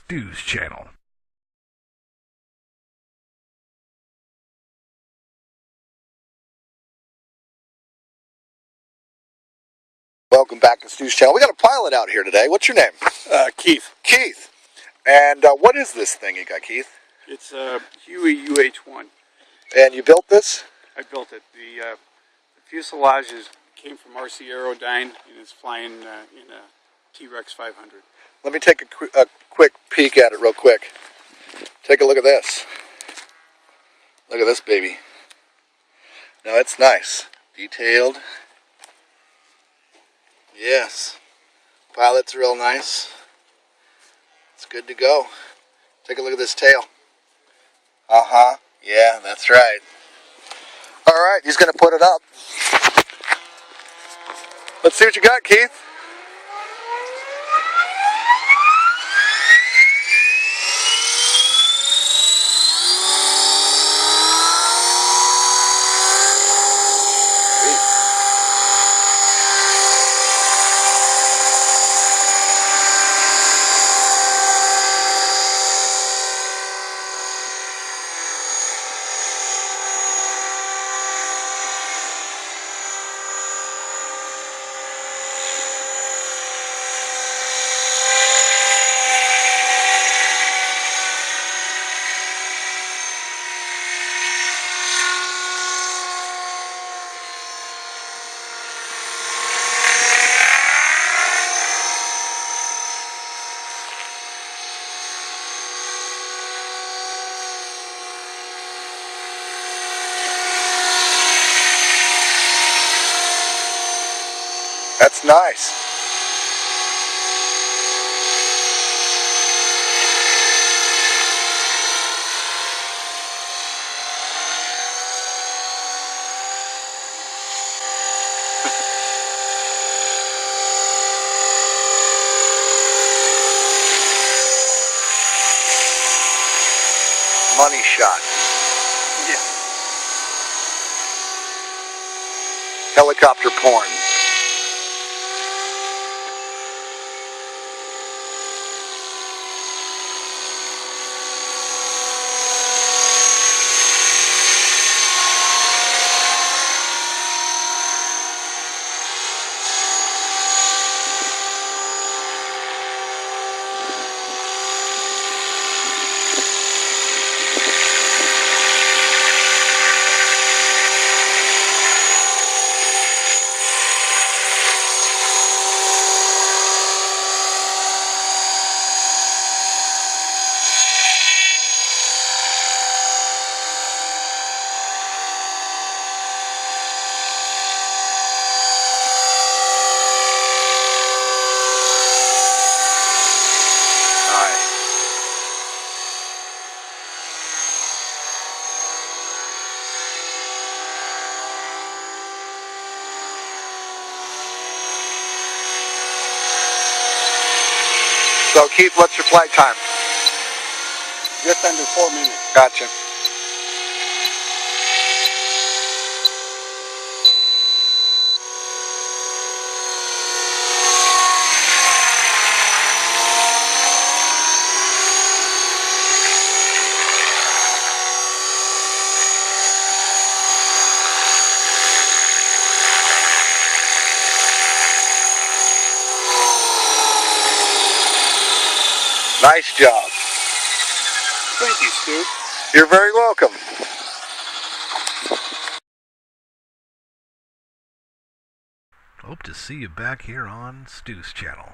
Stu's channel. Welcome back to Stu's channel. We got a pilot out here today. What's your name? Keith. Keith. And what is this thing you got, Keith? It's a Huey UH-1. And you built this? I built it. The fuselage came from RC Aerodyne and it's flying in a T-Rex 500. Let me take a quick peek at it real quick. Take a look at this. Look at this baby. Now it's nice. Detailed. Yes. Pilot's real nice. It's good to go. Take a look at this tail. Uh-huh. Yeah, that's right. All right, he's going to put it up. Let's see what you got, Keith. That's nice. Money shot. Yeah. Helicopter porn. So, Keith, what's your flight time? Just under 4 minutes. Gotcha. Nice job. Thank you, Stu. You're very welcome. Hope to see you back here on Stu's channel.